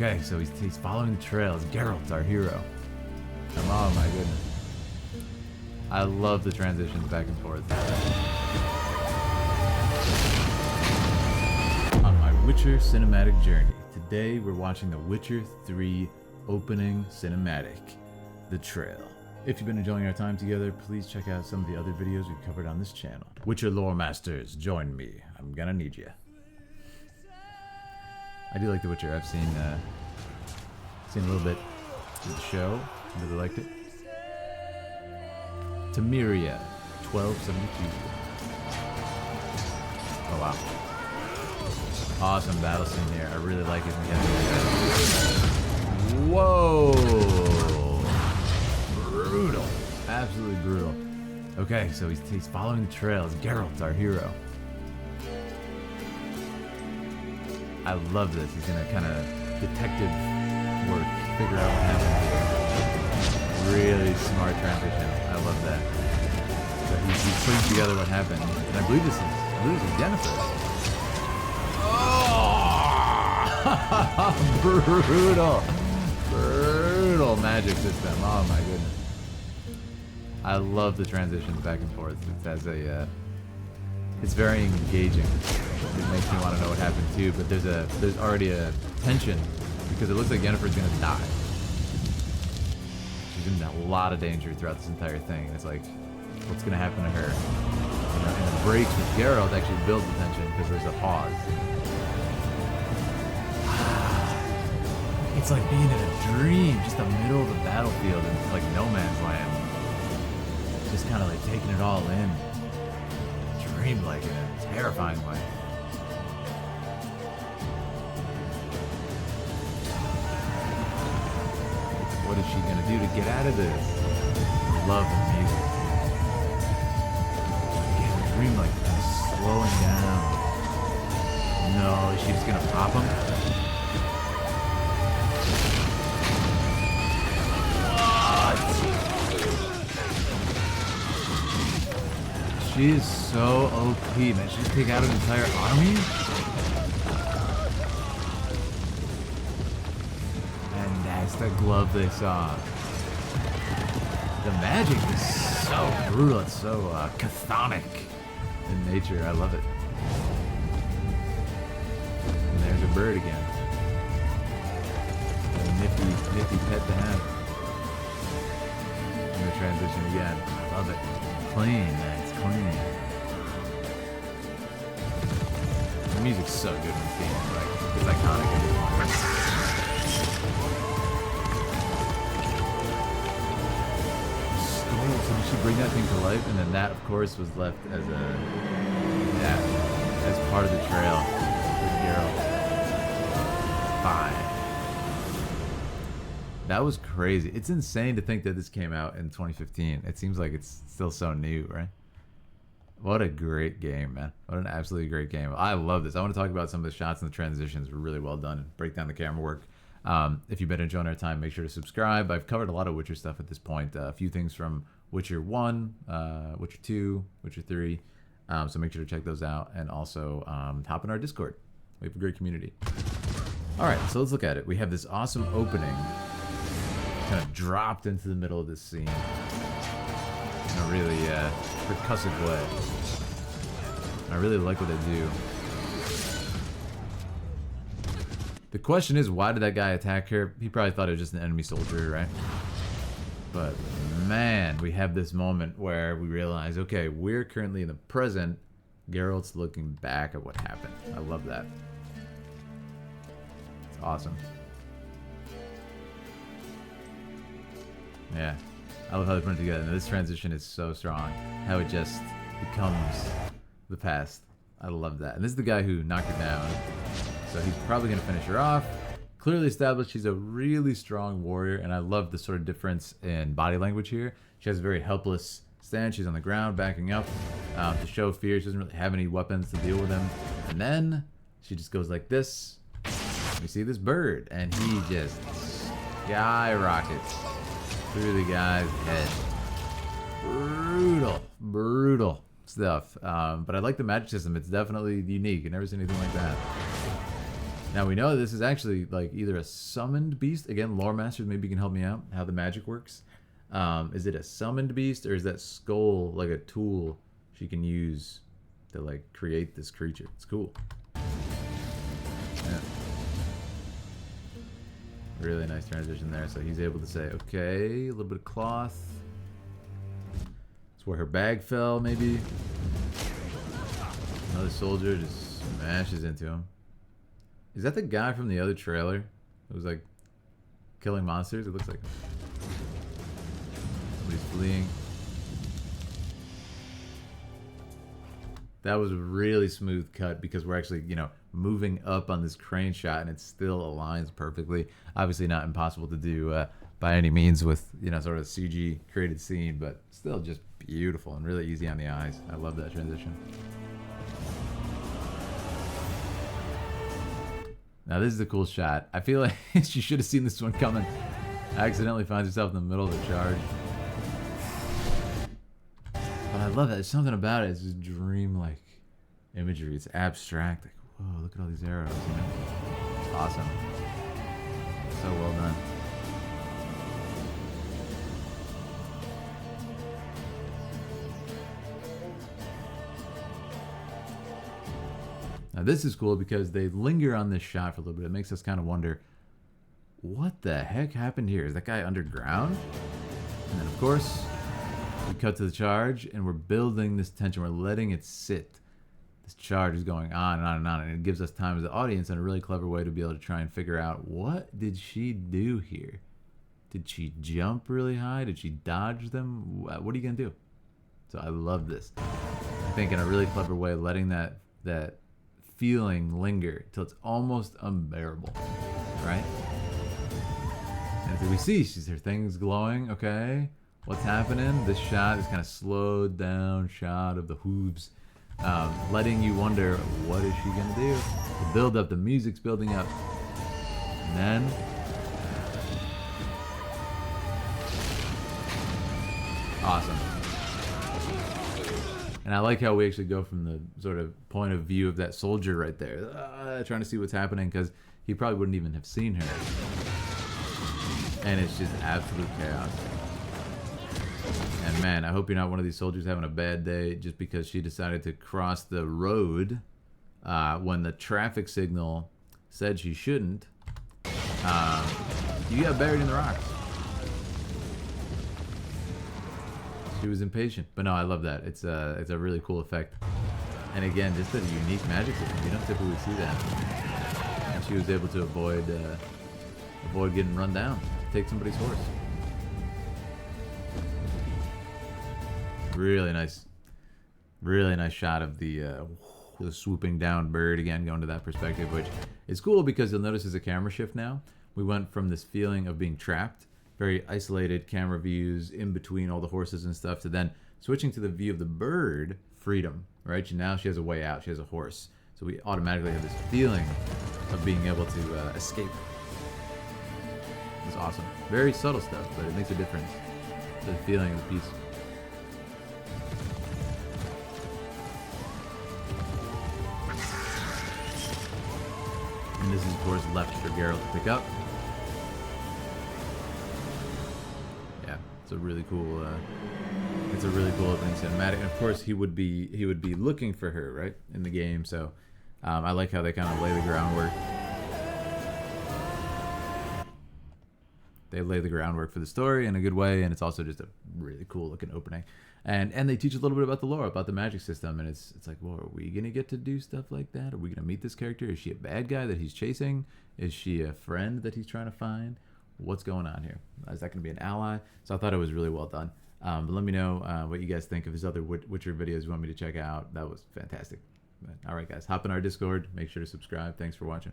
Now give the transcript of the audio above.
Okay, so he's following the trail. It's Geralt, our hero. Oh my goodness. I love the transitions back and forth. On my Witcher cinematic journey, today we're watching the Witcher 3 opening cinematic, The Trail. If you've been enjoying our time together, please check out some of the other videos we've covered on this channel. Witcher lore masters, join me. I'm gonna need you. I do like The Witcher. I've seen a little bit of the show. I really liked it. Tamiria, 1272. Oh wow. Awesome battle scene here. I really like it. Whoa! Brutal. Absolutely brutal. Okay, so he's following the trail. It's Geralt, our hero. I love this. He's gonna kind of detective work, figure out what happened. Really smart transition. I love that. So he's putting together what happened, and I believe this is Jennifer. Oh, brutal magic system. Oh my goodness. I love the transitions back and forth. It's very engaging. It makes me want to know what happened too. But there's already a tension because it looks like Yennefer's gonna die. She's in a lot of danger throughout this entire thing. And it's like, what's gonna happen to her? And the breaks with Geralt actually builds the tension because there's a pause. It's like being in a dream, just the middle of the battlefield in like no man's land. Just kind of like taking it all in. Dream-like in a terrifying way. What is she gonna do to get out of this? Love the music. Again, dream-like, kind of slowing down. No, is she just gonna pop him? She is so OP, man. She just take out an entire army? And that's the glove they saw. The magic is so brutal. It's so chthonic in nature. I love it. And there's a bird again. A nifty pet to have. And the transition again. I love it. Clean, man. It's clean. The music's so good in this game. Like, it's iconic. So she bring that thing to life, and then that, of course, was left as as part of the trail with Geralt. Fine. That was crazy. It's insane to think that this came out in 2015. It seems like it's still so new, right? What a great game, man. What an absolutely great game. I love this. I want to talk about some of the shots and the transitions. Were really well done. Break down the camera work. If you've been enjoying our time, make sure to subscribe. I've covered a lot of Witcher stuff at this point. A few things from Witcher 1, Witcher 2, Witcher 3. So make sure to check those out. And also hop in our Discord. We have a great community. All right, so let's look at it. We have this awesome opening. Kind of dropped into the middle of this scene in a really percussive way. I really like what they do. The question is, why did that guy attack her? He probably thought it was just an enemy soldier, right? But man, we have this moment where we realize, okay, we're currently in the present. Geralt's looking back at what happened. I love that. It's awesome. Yeah, I love how they put it together. Now, this transition is so strong. How it just becomes the past. I love that. And this is the guy who knocked her down. So he's probably going to finish her off. Clearly established she's a really strong warrior. And I love the sort of difference in body language here. She has a very helpless stance. She's on the ground, backing up to show fear. She doesn't really have any weapons to deal with them. And then she just goes like this. We see this bird. And he just skyrockets through the guy's head. Brutal stuff. But I like the magic system. It's definitely unique. I've never seen anything like that. Now we know this is actually like either a summoned beast. Again, lore masters, maybe you can help me out how the magic works. Is it a summoned beast, or is that skull like a tool she can use to like create this creature? It's cool. Yeah. Really nice transition there. So he's able to say, okay, a little bit of cloth. That's where her bag fell, maybe. Another soldier just smashes into him. Is that the guy from the other trailer who was like killing monsters? It looks like him. Somebody's fleeing. That was a really smooth cut because we're actually, you know, moving up on this crane shot and it still aligns perfectly. Obviously not impossible to do by any means with, you know, sort of CG created scene, but still just beautiful and really easy on the eyes. I love that transition. Now this is a cool shot. I feel like she should have seen this one coming. Accidentally finds herself in the middle of the charge. But I love that. There's something about it. It's just dream-like imagery. It's abstract. Like, whoa, look at all these arrows. You know? It's awesome. So well done. Now this is cool because they linger on this shot for a little bit. It makes us kind of wonder, what the heck happened here? Is that guy underground? And then of course, we cut to the charge and we're building this tension. We're letting it sit. This charge is going on and on and on. And it gives us time as the audience in a really clever way to be able to try and figure out, what did she do here? Did she jump really high? Did she dodge them? What are you going to do? So I love this. I think in a really clever way, letting that feeling linger till it's almost unbearable, right? And so we see her thing's glowing. Okay, what's happening? This shot is kind of slowed down shot of the hooves, letting you wonder, what is she gonna do? The build up, the music's building up, and then awesome. And I like how we actually go from the sort of point of view of that soldier right there, trying to see what's happening, because he probably wouldn't even have seen her. And it's just absolute chaos. And man, I hope you're not one of these soldiers having a bad day just because she decided to cross the road when the traffic signal said she shouldn't. You got buried in the rocks. She was impatient, but no, I love that. It's a really cool effect, and again, just a unique magic system. You don't typically see that. And she was able to avoid getting run down, take somebody's horse. Really nice shot of the swooping down bird again, going to that perspective, which is cool because you'll notice there's a camera shift now. We went from this feeling of being trapped, very isolated camera views in between all the horses and stuff, to then switching to the view of the bird, freedom, right? Now she has a way out, she has a horse. So we automatically have this feeling of being able to escape. It's awesome. Very subtle stuff, but it makes a difference. The feeling of the piece. And this is, of course, left for Geralt to pick up. It's a really cool opening cinematic, and of course he would be looking for her, right, in the game. So I like how they kind of lay the groundwork. They lay the groundwork for the story in a good way, and it's also just a really cool looking opening. And they teach a little bit about the lore, about the magic system, and it's like, well, are we gonna get to do stuff like that? Are we gonna meet this character? Is she a bad guy that he's chasing? Is she a friend that he's trying to find? What's going on here? Is that going to be an ally? So I thought it was really well done. But let me know what you guys think of his other Witcher videos you want me to check out. That was fantastic. But, all right, guys, hop in our Discord. Make sure to subscribe. Thanks for watching.